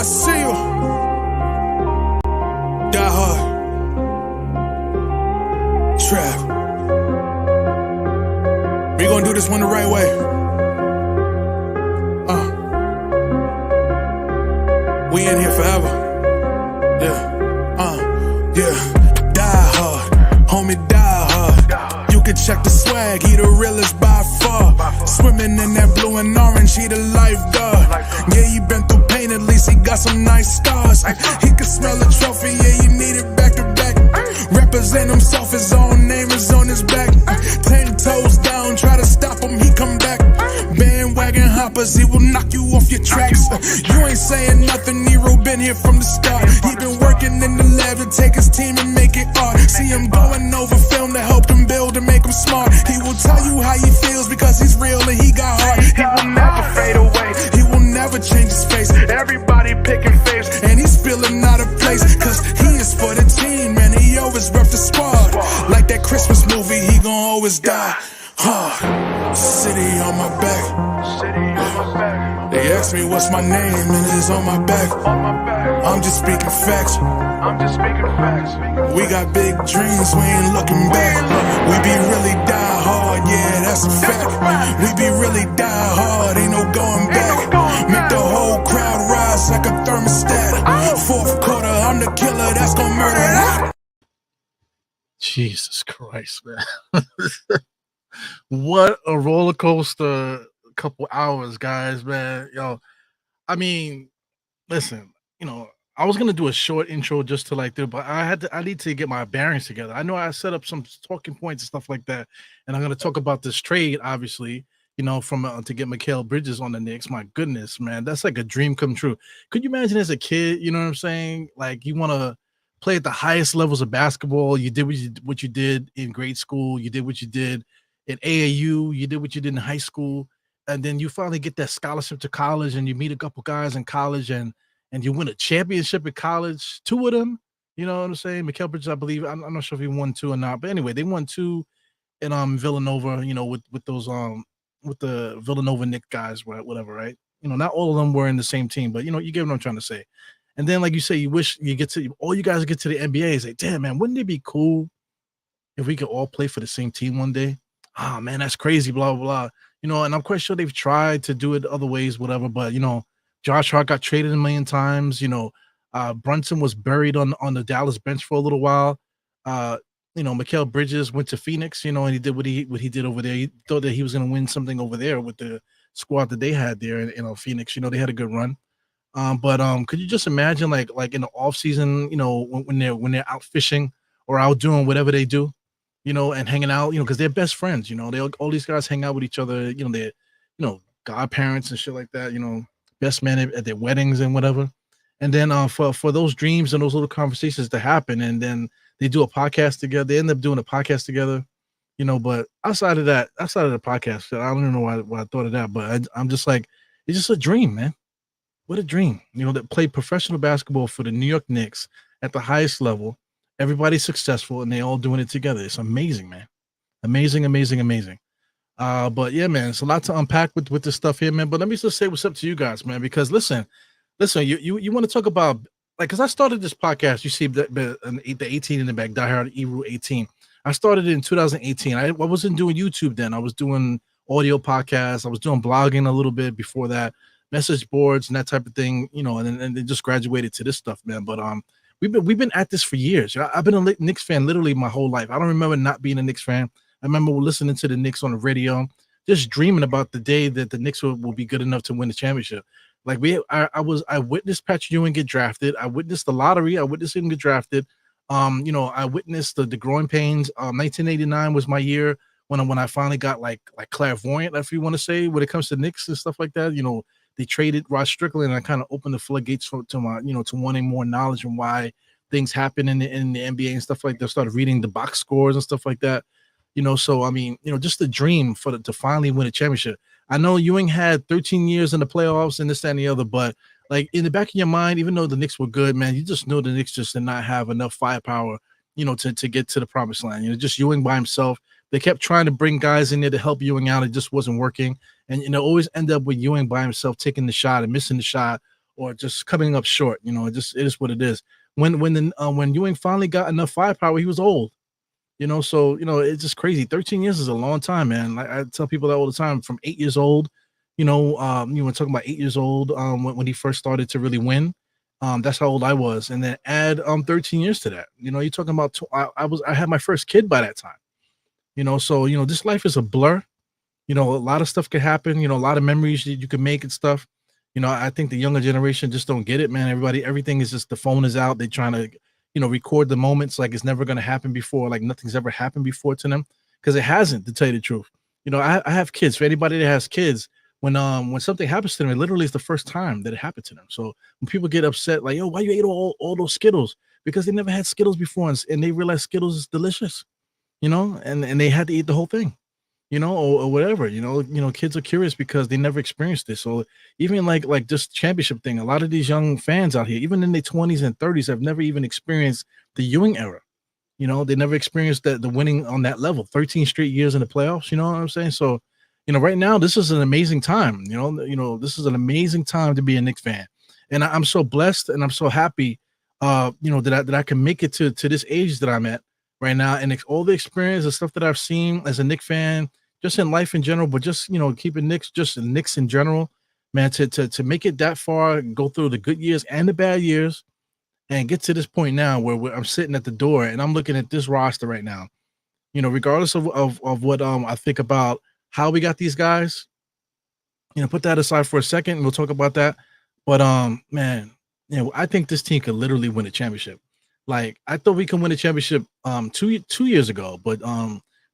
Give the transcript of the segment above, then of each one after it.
I see you. Die hard. Trap. We gonna do this one the right way. We in here forever. Yeah. Die hard. Homie, die hard. You can check the swag, he the realest by far. Swimming in that blue and orange, he the lifeguard. Yeah, he been through pain, at least he got some nice scars. He can smell a trophy, yeah, he need it back to back. Represent himself, his own name is on his back. 10 toes down, try to stop him, he come back. Bandwagon hoppers, he will knock you off your tracks. You ain't saying nothing, Nero been here from the start. He been working in the lab to take his team and make it art. See him going over film to help him build and make him smart. He will tell you how he feels because he's real and he got heart. He will never fade away, he will never change his face. Everybody picking faves and he's feeling out of place. Cause he is for the team and he always rep the squad. Like that Christmas movie, he gon' always die hard. City on my back. They ask me what's my name and it's on my back. I'm just speaking facts. We got big dreams, we ain't looking back. We be really die hard, yeah, that's a fact. We be really die hard, ain't no going back. Make the whole crowd rise like a thermostat. Fourth quarter, I'm the killer that's gonna murder that. Jesus Christ, man. What a roller coaster couple hours, guys, man. Yo, I mean, listen, I was gonna do a short intro just to like do, but I need to get my bearings together. I know I set up some talking points and stuff like that, and I'm gonna talk about this trade, obviously, from to get Mikal Bridges on the Knicks. My goodness, man, that's like a dream come true. Could you imagine as a kid, you know what I'm saying? Like you want to play at the highest levels of basketball. You did what you did in grade school. You did what you did in AAU. You did what you did in high school, and then you finally get that scholarship to college, and you meet a couple guys in college, and you win a championship at college, 2 of them, you know what I'm saying? Mikal Bridges, I believe, I'm not sure if he won 2 or not, but anyway, they won 2 in Villanova, with those with the Villanova Knicks guys, whatever, right? Not all of them were in the same team, but you get what I'm trying to say. And then, like you say, you wish you get to all you guys get to the NBA. Say, damn, man, wouldn't it be cool if we could all play for the same team one day? Oh man, that's crazy, blah blah blah. And I'm quite sure they've tried to do it other ways, whatever, but Josh Hart got traded a million times. Brunson was buried on the Dallas bench for a little while. Mikal Bridges went to Phoenix, and he did what he did over there. He thought that he was going to win something over there with the squad that they had there in Phoenix. They had a good run. But could you just imagine like in the off season, when they're out fishing or out doing whatever they do, and hanging out, because they're best friends. All these guys hang out with each other. They're godparents and shit like that. Best man at their weddings and whatever. And then for those dreams and those little conversations to happen, and then they do a podcast together. They end up doing a podcast together, but outside of the podcast, I don't even know why I thought of that, but I'm just like, it's just a dream, man. What a dream, that play professional basketball for the New York Knicks at the highest level. Everybody's successful and they all doing it together. It's amazing, man. Amazing. But yeah, man, it's a lot to unpack with this stuff here, man. But let me just say what's up to you guys, man, because listen, you want to talk about, like, because I started this podcast, you see the 18 in the back, Die Hard Eru 18. I started it in 2018. I wasn't doing YouTube then. I was doing audio podcasts. I was doing blogging a little bit before that, message boards and that type of thing, and then just graduated to this stuff, man. But we've been at this for years. I've been a Knicks fan literally my whole life. I don't remember not being a Knicks fan. I remember listening to the Knicks on the radio, just dreaming about the day that the Knicks will be good enough to win the championship. Like I witnessed Patrick Ewing get drafted. I witnessed the lottery. I witnessed him get drafted. I witnessed the growing pains. 1989 was my year when I finally got like clairvoyant, if you want to say, when it comes to Knicks and stuff like that. They traded Rod Strickland, and I kind of opened the floodgates to my, to wanting more knowledge and why things happen in the NBA and stuff like that. Started reading the box scores and stuff like that. So I mean, just the dream to finally win a championship. I know Ewing had 13 years in the playoffs and this, that, and the other, but like in the back of your mind, even though the Knicks were good, man, you just know the Knicks just did not have enough firepower, to get to the promised land. Just Ewing by himself. They kept trying to bring guys in there to help Ewing out. It just wasn't working. And always end up with Ewing by himself taking the shot and missing the shot, or just coming up short. It is what it is. When Ewing finally got enough firepower, he was old. So it's just crazy. 13 years is a long time, man. Like, I tell people that all the time. From 8 years old, you were talking about 8 years old, when he first started to really win. That's how old I was, and then add 13 years to that. You're talking about I had my first kid by that time. So this life is a blur. A lot of stuff could happen. A lot of memories that you can make and stuff. I think the younger generation just don't get it, man. Everything is just, the phone is out. They're trying to, record the moments like it's never going to happen before, like nothing's ever happened before to them, because it hasn't, to tell you the truth. I have kids. For anybody that has kids, when something happens to them, it literally is the first time that it happened to them. So when people get upset, like, yo, why you ate all those Skittles? Because they never had Skittles before, and they realize Skittles is delicious, and they had to eat the whole thing. Or whatever. Kids are curious because they never experienced this. So even like this championship thing, a lot of these young fans out here, even in their 20s and 30s, have never even experienced the Ewing era. They never experienced the winning on that level, 13 straight years in the playoffs. You know what I'm saying? So, right now, this is an amazing time. This is an amazing time to be a Knicks fan, and I'm so blessed and I'm so happy, that I can make it to this age that I'm at right now, and all the experience, the stuff that I've seen as a Knicks fan, just in life in general, but just keeping Knicks, just Knicks in general, man. To make it that far, go through the good years and the bad years, and get to this point now where I'm sitting at the door and I'm looking at this roster right now. Regardless of what I think about how we got these guys, put that aside for a second, and we'll talk about that. But man, I think this team could literally win a championship. Like, I thought we could win a championship 2 years ago, but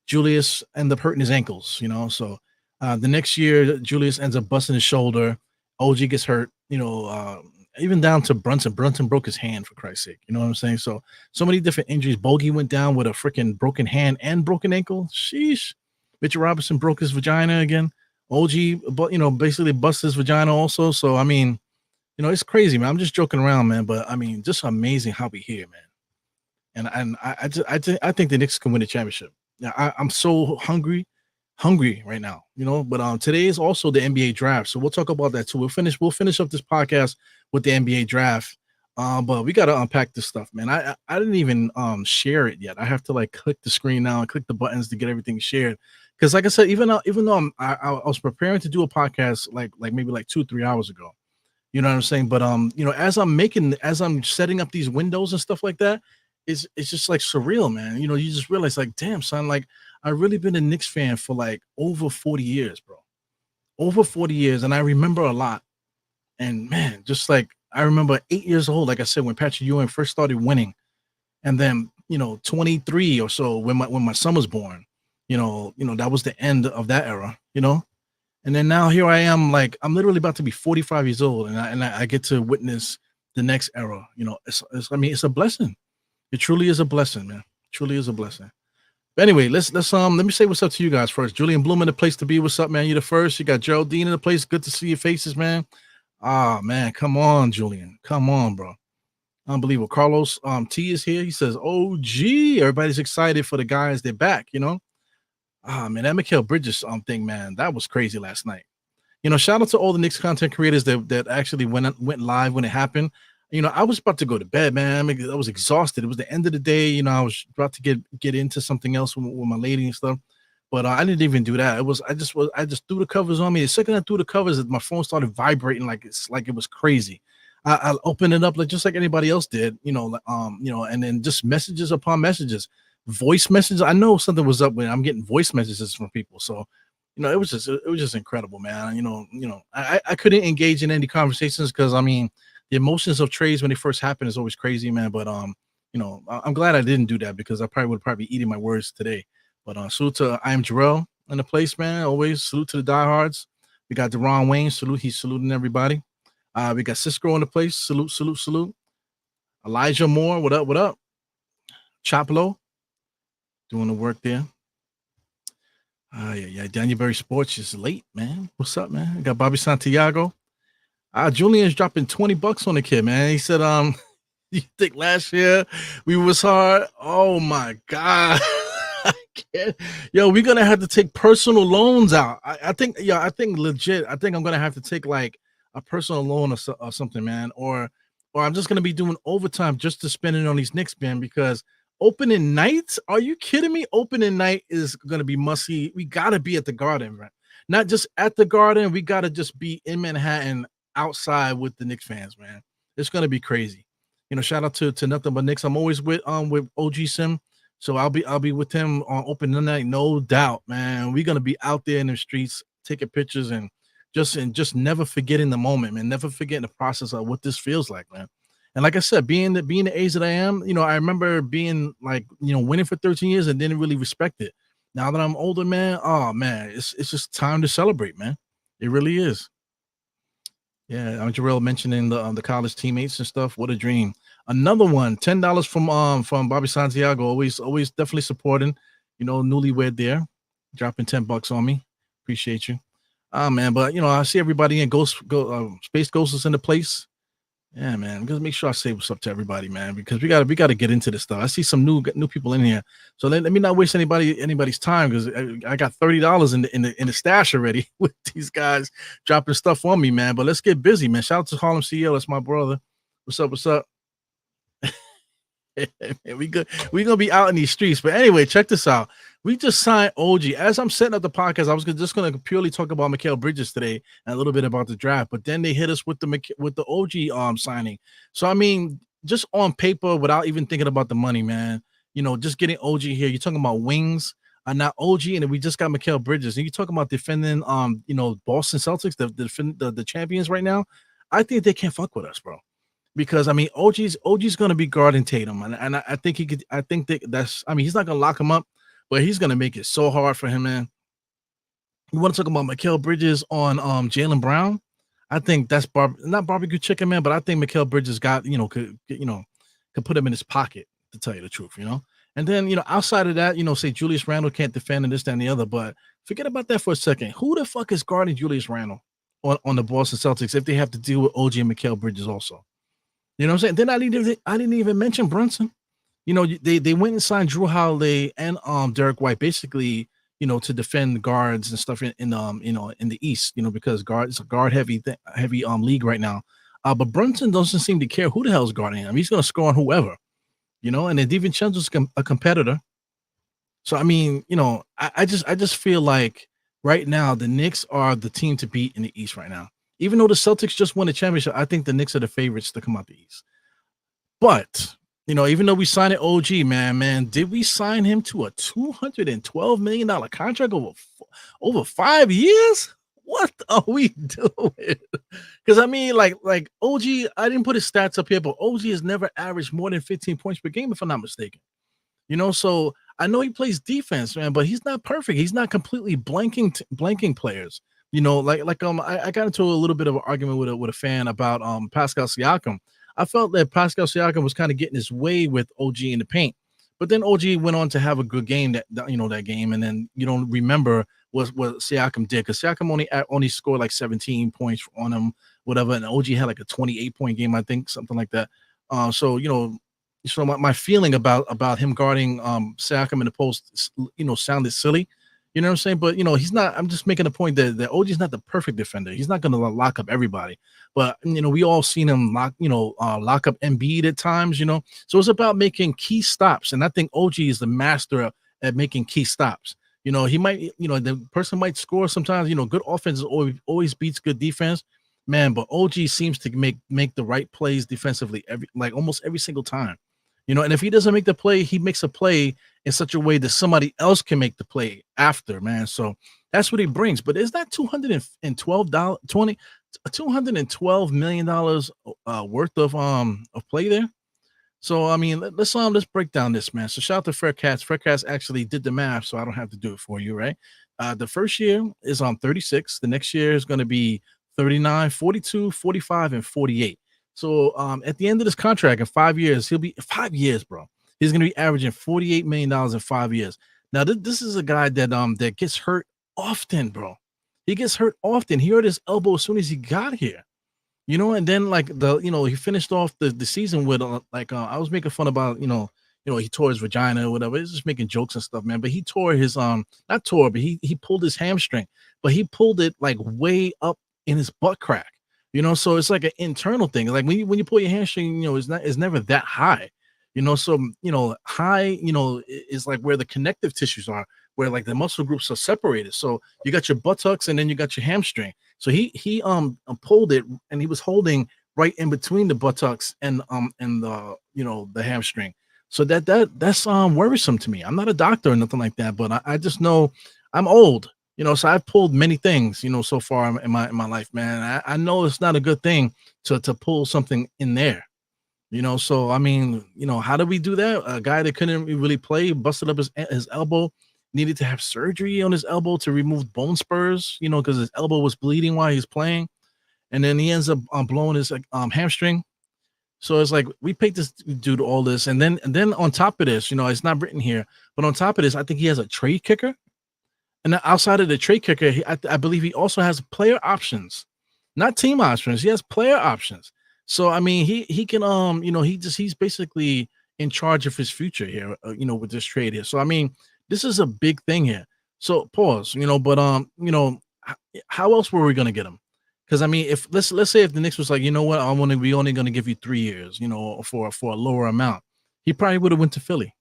Julius ended up hurting his ankles, so the next year Julius ends up busting his shoulder. OG gets hurt, even down to Brunson. Brunson broke his hand, for Christ's sake. You know what I'm saying? So many different injuries. Bogey went down with a freaking broken hand and broken ankle. Sheesh. Mitchell Robinson broke his vagina again. OG, but basically busted his vagina also. So I mean, it's crazy, man. I'm just joking around, man. But I mean, just amazing how we here, man. And I think the Knicks can win the championship. Yeah, I'm so hungry right now, But today is also the NBA draft, so we'll talk about that too. We'll finish up this podcast with the NBA draft. But we got to unpack this stuff, man. I didn't even share it yet. I have to like click the screen now and click the buttons to get everything shared. Because like I said, even though I was preparing to do a podcast like maybe like 2-3 hours ago. You know what I'm saying? But as I'm setting up these windows and stuff like that, it's just like surreal, man. You just realize, like, damn, son, like, I've really been a Knicks fan for like over 40 years, bro. Over 40 years, and I remember a lot. And man, just like I remember 8 years old, like I said, when Patrick Ewing first started winning, and then 23 or so when my son was born, that was the end of that era, And then now here I am, like I'm literally about to be 45 years old, and I get to witness the next era. It's a blessing. It truly is a blessing, man. Truly is a blessing. But anyway, let me say what's up to you guys first. Julian Bloom in the place to be. What's up, man? You the first. You got Geraldine in the place. Good to see your faces, man. Ah, man, come on, Julian. Come on, bro. Unbelievable. Carlos T is here. He says, OG. Everybody's excited for the guys. They're back, Ah, man, that Mikal Bridges thing, man, that was crazy last night. Shout out to all the Knicks content creators that actually went live when it happened. I was about to go to bed, man. I was exhausted. It was the end of the day. I was about to get into something else with my lady and stuff, but I didn't even do that. I just threw the covers on me. The second I threw the covers, my phone started vibrating like it was crazy. I opened it up just like anybody else did, and then just messages upon messages, voice messages. I know something was up when I'm getting voice messages from people. So, it was just incredible, man. I couldn't engage in any conversations because the emotions of trades when they first happen is always crazy, man. But I'm glad I didn't do that because I would probably be eating my words today. But salute to I am Jarrell in the place, man. Always salute to the diehards. We got Deron Wayne, salute. He's saluting everybody. We got Cisco in the place. Salute. Elijah Moore, what up? Chaplo, doing the work there. Yeah. Danielberry Sports is late, man. What's up, man? We got Bobby Santiago. Julian's dropping $20 on the kid, man. He said, you think last year we was hard? Oh my God. I can't. Yo, we're gonna have to take personal loans out. I think legit. I think I'm gonna have to take like a personal loan or something, man, or I'm just gonna be doing overtime just to spend it on these Knicks, man, because opening night, are you kidding me? Opening night is gonna be must see. We gotta be at the Garden, right? Not just at the Garden, we gotta just be in Manhattan outside with the Knicks fans, man. It's gonna be crazy. Shout out to nothing but Knicks. I'm always with OG Sim. So I'll be with him on opening night, no doubt, man. We're gonna be out there in the streets taking pictures and just never forgetting the moment, man. Never forgetting the process of what this feels like, man. And like I said, being the age that I am, I remember being like, winning for 13 years and didn't really respect it. Now that I'm older, man, oh man, it's just time to celebrate, man. It really is. Yeah, Jarrell mentioning the college teammates and stuff. What a dream. Another one, $10 from Bobby Santiago. Always definitely supporting, newlywed there, dropping $10 on me. Appreciate you. Ah man, but I see everybody in Space Ghost is in the place. Yeah, man. Just make sure I say what's up to everybody, man, because we gotta get into this stuff. I see some new people in here, so let me not waste anybody's time because I got $30 in the stash already with these guys dropping stuff on me, man. But let's get busy, man. Shout out to Harlem CEO. That's my brother. What's up? What's up? we good. We gonna be out in these streets. But anyway, check this out. We just signed OG. As I'm setting up the podcast, I was just gonna purely talk about Mikal Bridges today and a little bit about the draft. But then they hit us with the OG signing. So I mean, just on paper, without even thinking about the money, man. Just getting OG here. You're talking about wings. Not OG, and then we just got Mikal Bridges. And you're talking about defending, Boston Celtics, the champions right now. I think they can't fuck with us, bro. Because I mean, OG's gonna be guarding Tatum, and I think he could. I think that's. I mean, he's not gonna lock him up, but he's gonna make it so hard for him, man. You want to talk about Mikal Bridges on Jaylen Brown? I think that's not barbecue chicken, man, but I think Mikal Bridges got could put him in his pocket, to tell you the truth, And then outside of that, say Julius Randle can't defend and this, that, and the other, but forget about that for a second. Who the fuck is guarding Julius Randle on the Boston Celtics if they have to deal with OG and Mikal Bridges also? You know what I'm saying? Then I didn't even mention Brunson. They went and signed Drew Holiday and Derek White basically, to defend guards and stuff in the East, because it's a guard heavy league right now. But Brunson doesn't seem to care who the hell's guarding him. He's going to score on whoever, and then DiVincenzo's a competitor. So I mean, I just feel like right now the Knicks are the team to beat in the East right now. Even though the Celtics just won the championship, I think the Knicks are the favorites to come out the East. But, even though we signed an OG, man, did we sign him to a $212 million contract over 5 years? What are we doing? Because, I mean, like OG, I didn't put his stats up here, but OG has never averaged more than 15 points per game, if I'm not mistaken. So I know he plays defense, man, but he's not perfect. He's not completely blanking players. I got into a little bit of an argument with a fan about Pascal Siakam. I felt that Pascal Siakam was kind of getting his way with OG in the paint, but then OG went on to have a good game that game, and then you don't remember what Siakam did because Siakam only scored like 17 points on him, whatever, and OG had like a 28-point game, I think, something like that. So my feeling about him guarding Siakam in the post, sounded silly. You know what I'm saying? But he's not. I'm just making a point that OG is not the perfect defender. He's not going to lock up everybody. But we all seen him lock up Embiid at times. So it's about making key stops, and I think OG is the master at making key stops. He might. The person might score sometimes. Good offense always beats good defense, man. But OG seems to make the right plays defensively almost every single time. And if he doesn't make the play, he makes a play in such a way that somebody else can make the play after, man. So that's what he brings. But is that $212 million worth of play there? So I mean, let's break down this, man. So shout out to Faircats. Faircats actually did the math, so I don't have to do it for you, right? The first year is on 36. The next year is going to be 39, 42, 45, and 48. So at the end of this contract in 5 years, he'll be 5 years, bro. He's going to be averaging $48 million in 5 years. Now, this is a guy that gets hurt often, bro. He gets hurt often. He hurt his elbow as soon as he got here, and then he finished off the season with I was making fun about, he tore his vagina or whatever. He's just making jokes and stuff, man. But he tore his not tore, but he pulled his hamstring, but he pulled it like way up in his butt crack. So it's like an internal thing. Like when you pull your hamstring, it's never that high. So high, is like where the connective tissues are, where like the muscle groups are separated. So you got your buttocks and then you got your hamstring. So he pulled it and he was holding right in between the buttocks and the the hamstring. So that's worrisome to me. I'm not a doctor or nothing like that, but I just know I'm old. So I've pulled many things, so far in my life, man. I know it's not a good thing to pull something in there. So I mean, how do we do that? A guy that couldn't really play busted up his elbow, needed to have surgery on his elbow to remove bone spurs, because his elbow was bleeding while he's playing, and then he ends up blowing his hamstring. So it's like we paid this dude all this, and then on top of this, it's not written here, but on top of this, I think he has a trade kicker, and then outside of the trade kicker, I believe he also has player options, not team options. He has player options. So I mean, he can he's basically in charge of his future here, with this trade here. So I mean, this is a big thing here. So pause, but how else were we gonna get him? Because I mean, if let's say if the Knicks was like, you know what, we only gonna give you 3 years, for a lower amount, he probably would have went to Philly,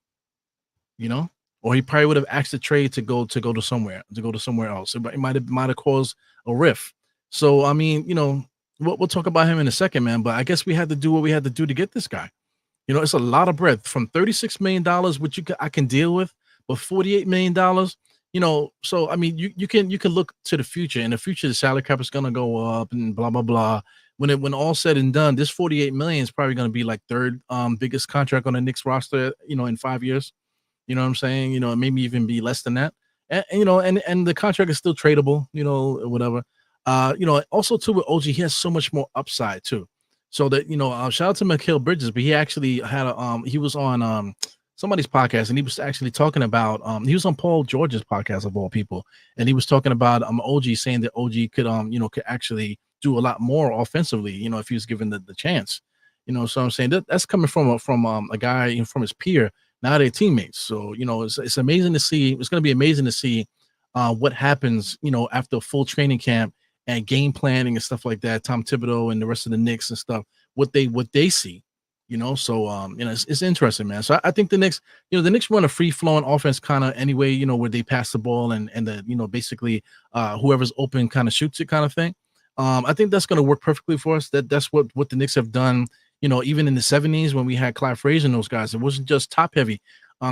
you know, or he probably would have asked the trade to go to somewhere else. It might have caused a rift. So I mean, we'll talk about him in a second, man. But I guess we had to do what we had to do to get this guy. It's a lot of bread from $36 million, which I can deal with, but $48 million. So I mean, you can look to the future. In the future, the salary cap is gonna go up and blah blah blah. When all said and done, this 48 million is probably gonna be like third biggest contract on the Knicks roster, in 5 years. You know what I'm saying? Maybe even be less than that. And the contract is still tradable, whatever. Also too with OG, he has so much more upside too. So that shout out to Mikal Bridges, but he actually had he was on somebody's podcast and he was actually talking about he was on Paul George's podcast of all people, and he was talking about OG saying that OG could actually do a lot more offensively, if he was given the chance. So I'm saying that's coming from a guy, from his peer. Now they're teammates. So, it's amazing to see. It's going to be amazing to see what happens, after a full training camp and game planning and stuff like that. Tom Thibodeau and the rest of the Knicks and stuff, what they see, So, it's interesting, man. So I think the Knicks run a free flowing offense kind of anyway, where they pass the ball and the, basically whoever's open kind of shoots it kind of thing. I think that's going to work perfectly for us. That's what the Knicks have done. Even in the 70s when we had Clyde Frazier and those guys, it wasn't just top heavy.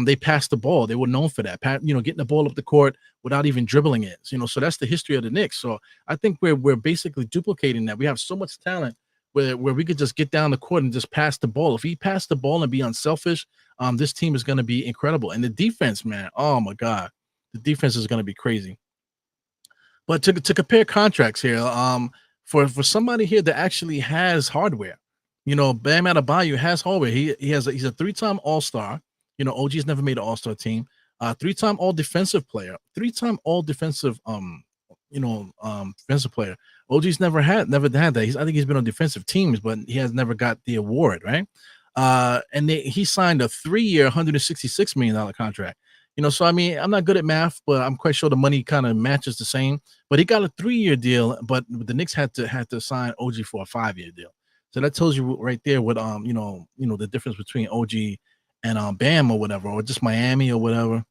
They passed the ball. They were known for that. Getting the ball up the court without even dribbling it. So that's the history of the Knicks. So I think we're basically duplicating that. We have so much talent where we could just get down the court and just pass the ball. If he passed the ball and be unselfish, this team is going to be incredible. And the defense, man, oh my God, the defense is going to be crazy. But to compare contracts here, for somebody here that actually has hardware, Bam Adebayo has hardware. He's a 3-time All-Star. OG's never made an All-Star team. 3-time All Defensive player, 3-time All Defensive defensive player. OG's never had that. I think he's been on defensive teams, but he has never got the award, right? And he signed a 3-year, $166 million contract. So I mean, I'm not good at math, but I'm quite sure the money kind of matches the same. But he got a 3-year deal, but the Knicks had to sign OG for a 5-year deal. So that tells you right there what the difference between OG and Bam or whatever, or just Miami or whatever.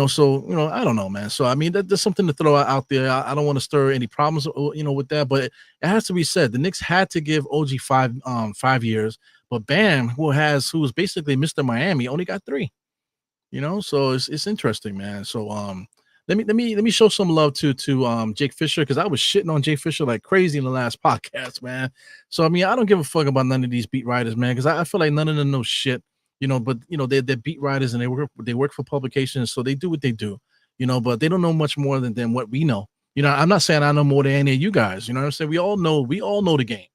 So I don't know, man. So I mean, that's something to throw out there. I don't want to stir any problems, with that, but it has to be said. The Knicks had to give OG 5 years, but Bam, who's basically Mr. Miami, only got 3. So it's interesting, man. So let me show some love to Jake Fisher, because I was shitting on Jake Fisher like crazy in the last podcast, man. So I mean, I don't give a fuck about none of these beat writers, man, because I feel like none of them know shit, but they're beat writers and they work for publications, so they do what they do, but they don't know much more than what we know. I'm not saying I know more than any of you guys, what I'm saying? We all know the game,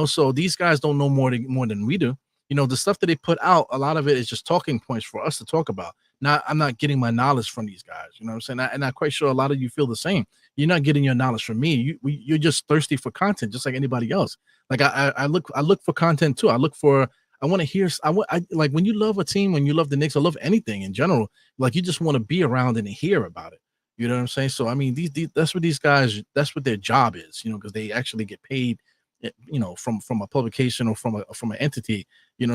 so these guys don't know more than we do. The stuff that they put out, a lot of it is just talking points for us to talk about. I'm not getting my knowledge from these guys. You know what I'm saying? And I'm quite sure a lot of you feel the same. You're not getting your knowledge from me. You're just thirsty for content, just like anybody else. Like I look for content too. I want to hear. I like when you love a team, when you love the Knicks, I love anything in general. Like you just want to be around and hear about it. You know what I'm saying? So I mean, that's what these guys. That's what their job is. Because they actually get paid from a publication or from an entity,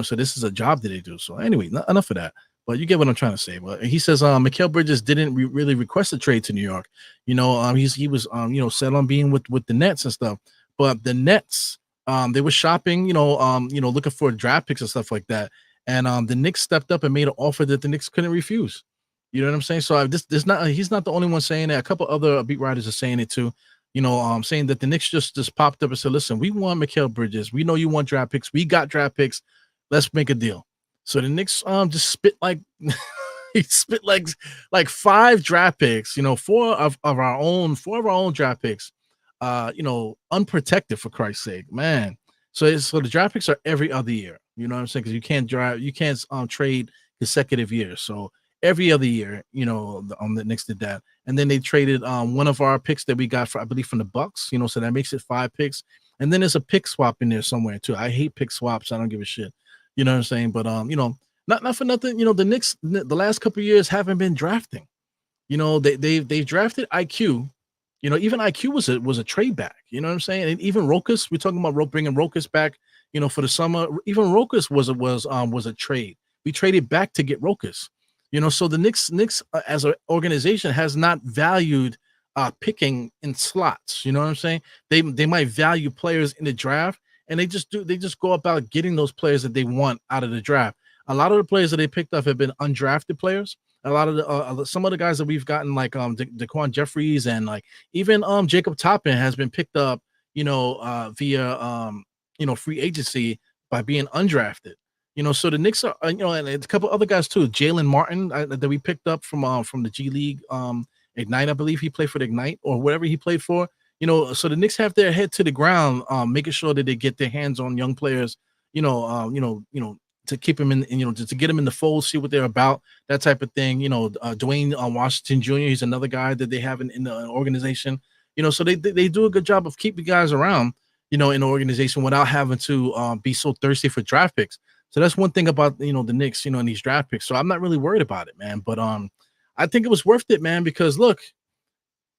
so this is a job that they do. So anyway, enough of that. But you get what I'm trying to say. But he says Mikal Bridges didn't really request a trade to New York. He was set on being with the Nets and stuff. But the Nets, they were shopping, looking for draft picks and stuff like that. And the Knicks stepped up and made an offer that the Knicks couldn't refuse. You know what I'm saying? So he's not the only one saying that. A couple other beat writers are saying it too. Saying that the Knicks just popped up and said, "Listen, we want Mikal Bridges. We know you want draft picks. We got draft picks. Let's make a deal." So the Knicks just spit like he spit like 5 draft picks. Four of our own draft picks. Unprotected, for Christ's sake, man. So the draft picks are every other year. You know what I'm saying? Because you can't trade consecutive years. So every other year, the Knicks did that. And then they traded one of our picks that we got I believe from the Bucks, so that makes it 5 picks. And then there's a pick swap in there somewhere too. I hate pick swaps. I don't give a shit. You know what I'm saying? But not for nothing, the Knicks the last couple of years haven't been drafting. They've drafted IQ. Even IQ was a trade back. You know what I'm saying? And even Rokas, we're talking about bringing Rokas back, for the summer. Even Rokas was a trade. We traded back to get Rokas. So the Knicks as an organization has not valued picking in slots. You know what I'm saying? They might value players in the draft, and they just go about getting those players that they want out of the draft. A lot of the players that they picked up have been undrafted players. A lot of the some of the guys that we've gotten, like Daquan Jeffries and like even Jacob Toppin has been picked up, via free agency by being undrafted. So the Knicks are, and a couple other guys too. Jalen Martin that we picked up from the G League, Ignite, I believe he played for the Ignite or whatever he played for. So the Knicks have their head to the ground, making sure that they get their hands on young players. To keep them in, to get them in the fold, see what they're about, that type of thing. Dwayne Washington Jr. He's another guy that they have in the organization. So they do a good job of keeping guys around, in the organization without having to be so thirsty for draft picks. So that's one thing about the Knicks, and these draft picks. So I'm not really worried about it, man. But I think it was worth it, man, because look,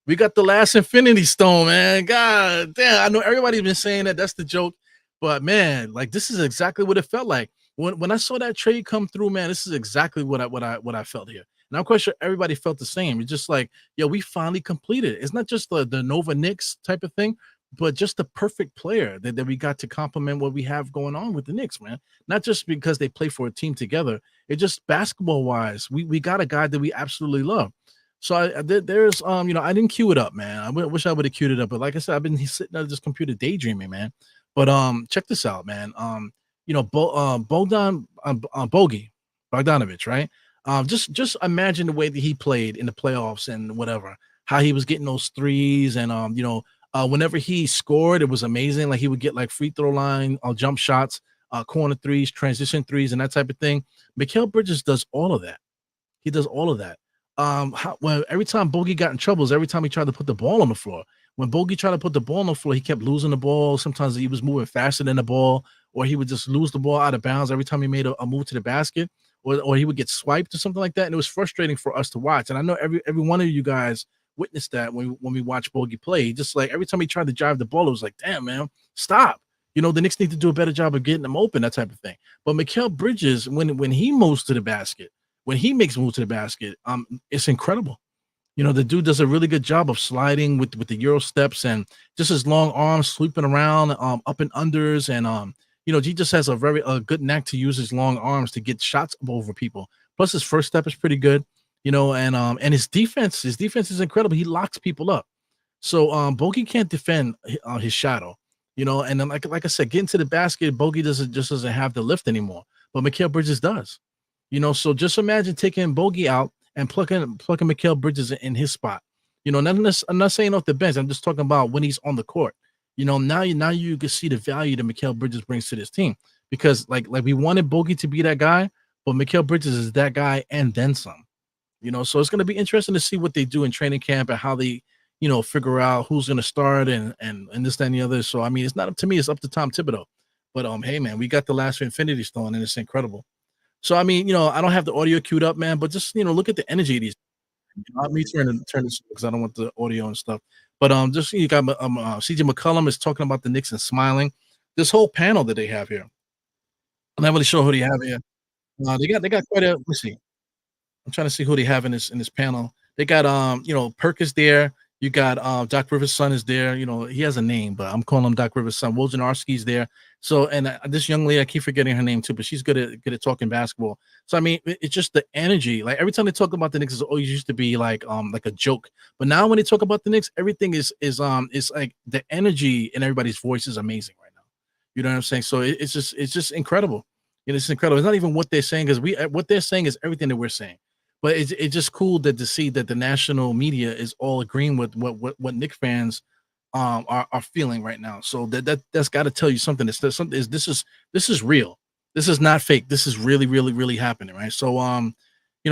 we got the last Infinity Stone, man. God damn, I know everybody's been saying that. That's the joke, but man, like this is exactly what it felt like when I saw that trade come through, man. This is exactly what I felt here, and I'm quite sure everybody felt the same. It's just like, yo, we finally completed it. It's not just the Nova Knicks type of thing, but just the perfect player that we got to complement what we have going on with the Knicks, man. Not just because they play for a team together. It's just basketball wise, we got a guy that we absolutely love. So there's I didn't cue it up, man. I wish I would have queued it up, but like I said, I've been sitting at this computer daydreaming, man. But check this out, man. Bogey Bogdanovich, right? Just imagine the way that he played in the playoffs and whatever, how he was getting those threes, and whenever he scored, it was amazing. Like he would get like free throw line, jump shots, corner threes, transition threes, and that type of thing. Mikal Bridges does all of that. He does all of that. Every time Bogey got in troubles, every time he tried to put the ball on the floor, when Bogey tried to put the ball on the floor, he kept losing the ball. Sometimes he was moving faster than the ball, or he would just lose the ball out of bounds every time he made a move to the basket, or he would get swiped or something like that. And it was frustrating for us to watch. And I know every one of you guys witnessed that when we watch Bogey play. Just like every time he tried to drive the ball, it was like, damn, man, stop. The Knicks need to do a better job of getting them open, that type of thing. But Mikal Bridges, when he moves to the basket, when he makes moves to the basket, it's incredible. The dude does a really good job of sliding with the Euro steps and just his long arms sweeping around, up and unders. And, he just has a very good knack to use his long arms to get shots over people. Plus his first step is pretty good, and his defense is incredible. He locks people up. So Bogey can't defend his shadow, and then like I said, getting to the basket, Bogey doesn't have the lift anymore, but Mikal Bridges does. So just imagine taking Bogey out and plucking Mikal Bridges in his spot. I'm not saying off the bench. I'm just talking about when he's on the court. Now you can see the value that Mikal Bridges brings to this team, because like we wanted Bogey to be that guy, but Mikal Bridges is that guy and then some. So it's going to be interesting to see what they do in training camp and how they, figure out who's going to start and this, that, and the other. So I mean, it's not up to me. It's up to Tom Thibodeau. But hey, man, we got the last Infinity Stone, and it's incredible. So I mean, I don't have the audio queued up, man, but just look at the energy of these. Not me turn this because I don't want the audio and stuff. But just you got CJ McCollum is talking about the Knicks and smiling. This whole panel that they have here. I'm not really sure who they have here. They got quite a. Let's see. I'm trying to see who they have in this panel. They got Perk is there. You got Doc Rivers' son is there. He has a name, but I'm calling him Doc Rivers' son. Wojnarowski's there. So and this young lady, I keep forgetting her name too, but she's good at talking basketball. So I mean, it's just the energy. Like every time they talk about the Knicks, it always used to be like a joke. But now when they talk about the Knicks, everything is like the energy in everybody's voice is amazing right now. You know what I'm saying? So it's just incredible. It's incredible. It's not even what they're saying because what they're saying is everything that we're saying. But it's just cool that to see that the national media is all agreeing with what Knicks fans are feeling right now. So that's got to tell you something. This is real. This is not fake. This is really really really happening, right? So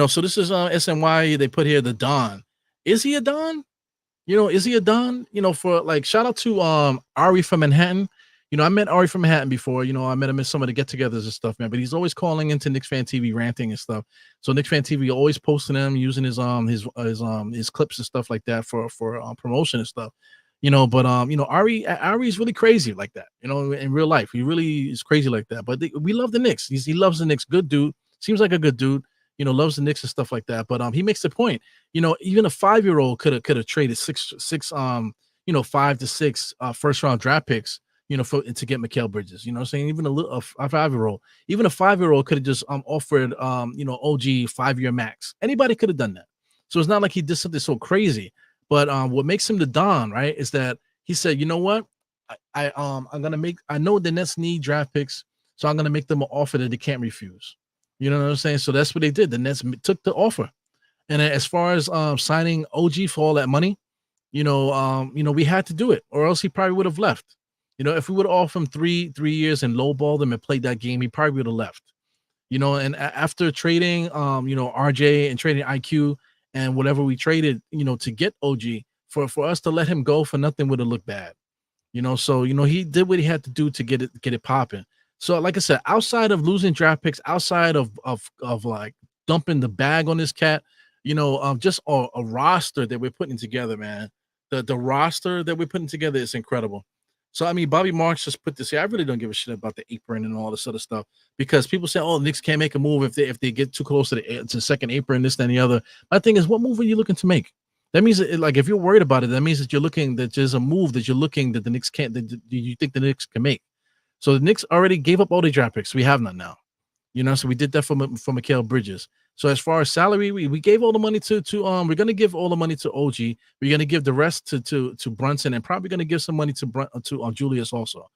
so this is SNY. They put here the Don. Is he a Don? Is he a Don? For like shout out to Ari from Manhattan. I met Ari from Manhattan before. I met him in some of the get-togethers and stuff, man. But he's always calling into Knicks Fan TV, ranting and stuff. So Knicks Fan TV always posting him, using his clips and stuff like that for promotion and stuff. But Ari is really crazy like that. In real life, he really is crazy like that. But we love the Knicks. He loves the Knicks. Good dude. Seems like a good dude. Loves the Knicks and stuff like that. But he makes the point. Even a 5-year-old could have traded six 5 to 6 first round draft picks to get Mikal Bridges. You know what I'm saying? Even a 5-year-old, even a 5-year-old could have just offered OG 5-year max. Anybody could have done that. So it's not like he did something so crazy. But what makes him the Don, right, is that he said, you know what? I'm gonna I know the Nets need draft picks, so I'm gonna make them an offer that they can't refuse. You know what I'm saying? So that's what they did. The Nets took the offer. And as far as signing OG for all that money, we had to do it, or else he probably would have left. If we would have offered him 3 years and lowballed him and played that game, he probably would have left. And after trading, RJ and trading IQ and whatever we traded, to get OG, for us to let him go for nothing would have looked bad. So he did what he had to do to get it popping. So like I said, outside of losing draft picks, outside of like dumping the bag on this cat, just a roster that we're putting together, man. The roster that we're putting together is incredible. So, I mean, Bobby Marks just put this here. I really don't give a shit about the apron and all this other stuff because people say, oh, Knicks can't make a move if they get too close to the second apron, this, that, and the other. My thing is, what move are you looking to make? That means, like, if you're worried about it, that means that there's a move that you're looking that the Knicks can't, that you think the Knicks can make. So the Knicks already gave up all the draft picks. We have none now. So we did that for Mikal Bridges. So as far as salary, we gave all the money to we're gonna give all the money to OG. We're gonna give the rest to Brunson and probably gonna give some money to Julius also.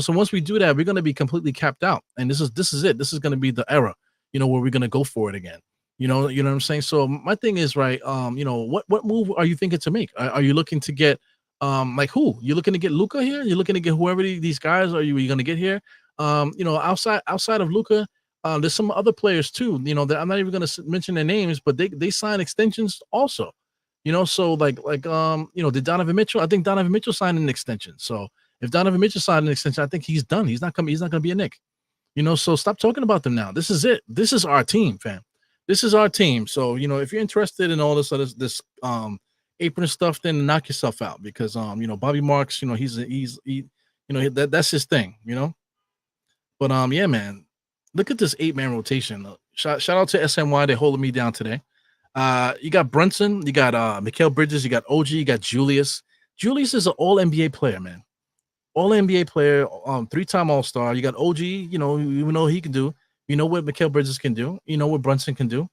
So once we do that, we're gonna be completely capped out. And this is it. This is gonna be the era, where we're gonna go for it again. You know what I'm saying? So my thing is right. What move are you thinking to make? Are you looking to get like who? You looking to get Luka here? You're looking to get whoever these guys are you gonna get here? Outside of Luka. There's some other players too, that I'm not even going to mention their names, but they sign extensions also, so like did Donovan Mitchell? I think Donovan Mitchell signed an extension. So if Donovan Mitchell signed an extension, I think he's done. He's not going to be a Knick, so stop talking about them now. This is it. This is our team, fam. This is our team. So, if you're interested in all this apron stuff, then knock yourself out because, Bobby Marks, that's his thing, but yeah, man. Look at this 8-man rotation. Shout out to SNY. They're holding me down today. You got Brunson, you got Mikal Bridges, you got OG, you got Julius. Julius is an all NBA player, man. All NBA player, 3-time All-Star. You got OG, you know he can do. You know what Mikal Bridges can do. You know what Brunson can do.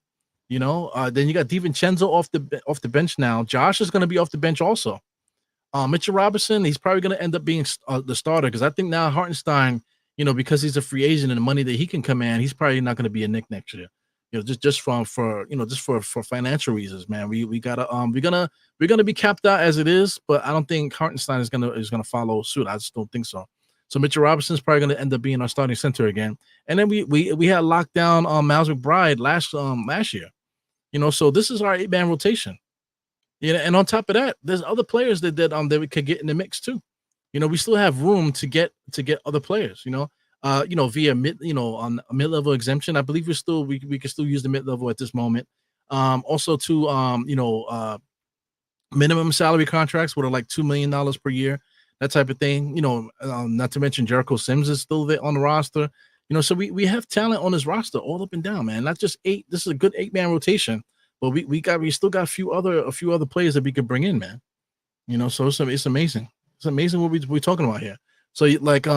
Then you got DiVincenzo off the bench now. Josh is going to be off the bench also. Mitchell Robinson, he's probably going to end up being the starter because I think now Hartenstein, because he's a free agent and the money that he can command, he's probably not going to be a Knick next year. Just for financial reasons, man. We're gonna be capped out as it is, but I don't think Hartenstein is gonna follow suit. I just don't think so. So Mitchell Robinson is probably gonna end up being our starting center again. And then we had locked down Miles McBride last year. So this is our 8-man rotation. And on top of that, there's other players that we could get in the mix too. We still have room to get other players, via on a mid-level exemption. I believe we can still use the mid-level at this moment. Also to minimum salary contracts with like $2 million per year, that type of thing. Not to mention Jericho Sims is still there on the roster. So we have talent on this roster all up and down, man. Not just 8. This is a good 8-man rotation, but we still got a few other players that we could bring in, man. So it's amazing. It's amazing what we're talking about here. So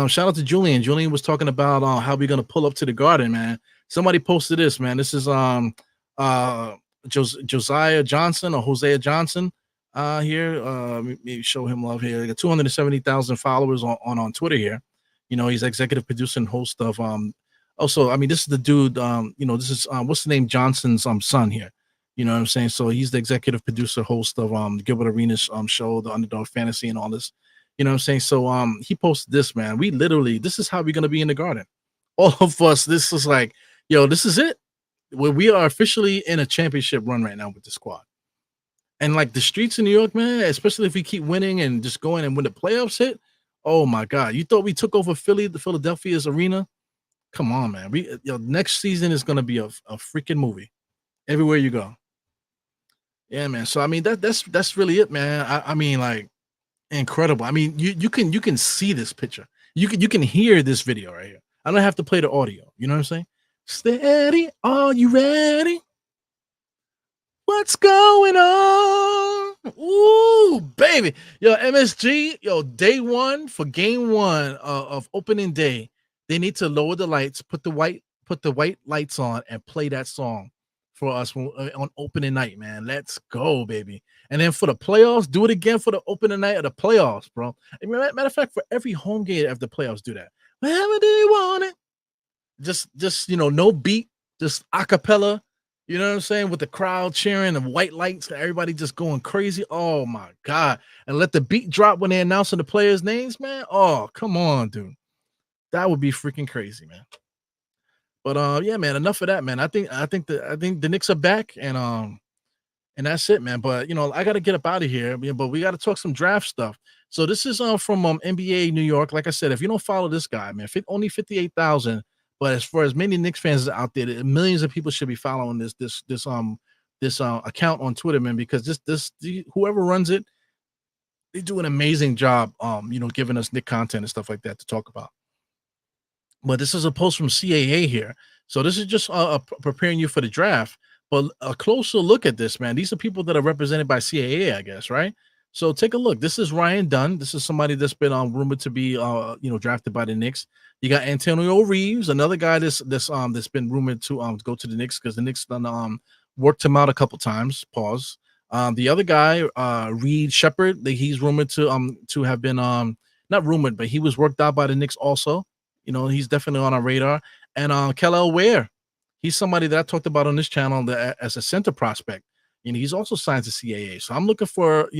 shout out to Julian. Julian was talking about how we're gonna pull up to the Garden, man. Somebody posted this, man. This is Josiah Johnson or Hosea Johnson here. Maybe show him love here. They got 270,000 followers on Twitter here. He's executive producer and host of also, I mean, this is the dude, this is what's the name, Johnson's son here. You know what I'm saying? So he's the executive producer, host of Gilbert Arenas show, the Underdog Fantasy, and all this. You know what I'm saying? So he posted this, man. This is how we're gonna be in the Garden. All of us, this is like, this is it. We are officially in a championship run right now with the squad. And like the streets in New York, man, especially if we keep winning and just going, and when the playoffs hit, oh my God. You thought we took over the Philadelphia's arena? Come on, man. Next season is gonna be a freaking movie everywhere you go. Yeah, man. So I mean that's really it, man. I mean, like, incredible. I mean, you can see this picture. You can hear this video right here. I don't have to play the audio. You know what I'm saying? Steady, are you ready? What's going on? Ooh, baby. Yo, MSG, day one for game one of opening day. They need to lower the lights, put the white lights on, and play that song for us on opening night, man. Let's go, baby. And then for the playoffs, do it again for the opening night of the playoffs, bro. Matter of fact, for every home game after the playoffs, do that. Wherever do you want it? Just no beat, just a cappella. You know what I'm saying? With the crowd cheering and white lights, everybody just going crazy. Oh my God. And let the beat drop when they're announcing the players' names, man. Oh, come on, dude. That would be freaking crazy, man. But yeah, man, enough of that, man. I think the Knicks are back, and that's it, man. But I gotta get up out of here, but we gotta talk some draft stuff. So this is from NBA New York. Like I said, if you don't follow this guy, man, only 58,000. But as far as many Knicks fans out there, millions of people should be following this account on Twitter, man, because whoever runs it, they do an amazing job, giving us Knick content and stuff like that to talk about. But this is a post from CAA here, so this is just preparing you for the draft. But a closer look at this, man. These are people that are represented by CAA, I guess, right? So take a look. This is Ryan Dunn. This is somebody that's been rumored to be drafted by the Knicks. You got Antonio Reeves, another guy that's been rumored to go to the Knicks because the Knicks done worked him out a couple times. Pause. The other guy, Reed Shepard, he's rumored to have been not rumored, but he was worked out by the Knicks also. He's definitely on our radar. And Kel'el Ware, he's somebody that I talked about on this channel as a center prospect. He's also signed to CAA. So I'm looking for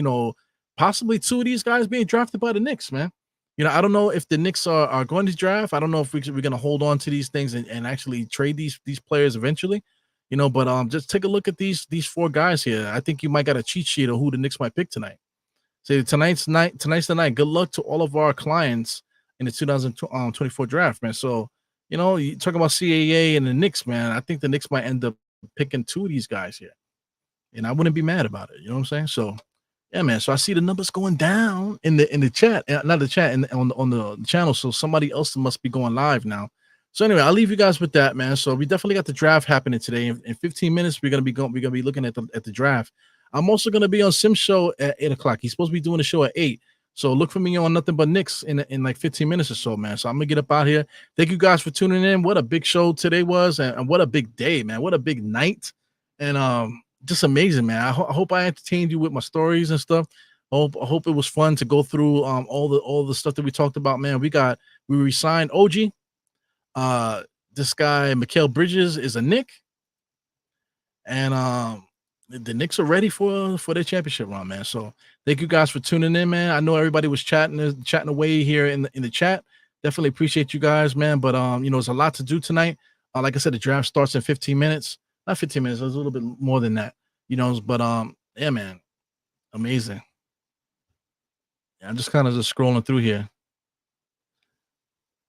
possibly 2 of these guys being drafted by the Knicks, man. I don't know if the Knicks are going to draft. I don't know if we're going to hold on to these things and actually trade these players eventually. But just take a look at these 4 guys here. I think you might got a cheat sheet of who the Knicks might pick tonight. So tonight's the night. Good luck to all of our clients in the 2024 draft, man. So, you talk about CAA and the Knicks, man. I think the Knicks might end up picking 2 of these guys here. And I wouldn't be mad about it. You know what I'm saying? So, yeah, man. So I see the numbers going down in the chat, not the chat, on the channel. So somebody else must be going live now. So anyway, I'll leave you guys with that, man. So we definitely got the draft happening today. In 15 minutes, we're gonna be looking at the draft. I'm also gonna be on Sim's show at 8 o'clock. He's supposed to be doing the show at 8. So look for me on Nothing But Knicks in like 15 minutes or so, man. So I'm gonna get up out here. Thank you guys for tuning in. What a big show today was, and what a big day, man. What a big night, and just amazing, man. I hope I entertained you with my stories and stuff. I hope it was fun to go through all the stuff that we talked about, man. We re-signed OG. This guy Mikal Bridges is a Knick, and the Knicks are ready for their championship run, man. So thank you guys for tuning in, man. I know everybody was chatting away here in the chat. Definitely appreciate you guys, man. But there's a lot to do tonight. Like I said, the draft starts in 15 minutes. Not 15 minutes, it's a little bit more than that, but yeah, man, amazing. Yeah, I'm just kind of scrolling through here.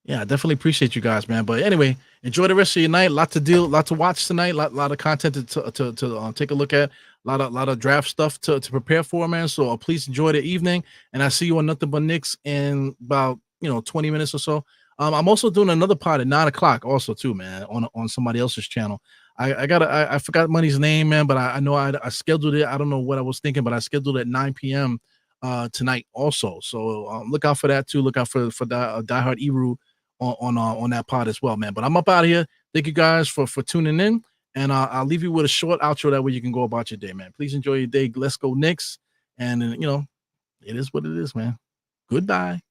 Yeah, I definitely appreciate you guys, man. But anyway, enjoy the rest of your night. Lot to watch tonight. Lot of content to take a look at. lot of draft stuff to prepare for, man. So please enjoy the evening, and I see you on Nothing But Knicks in about 20 minutes or so. I'm also doing another pod at 9 o'clock, also too, man, on somebody else's channel. I forgot Money's name, man, but I know I scheduled it. I don't know what I was thinking, but I scheduled it at 9 p.m. Tonight also. So look out for that too. Look out for Die Hard Eru on that pod as well, man. But I'm up out of here. Thank you guys for tuning in, and I'll leave you with a short outro that way you can go about your day, man. Please enjoy your day. Let's go Knicks, and it is what it is, man. Goodbye.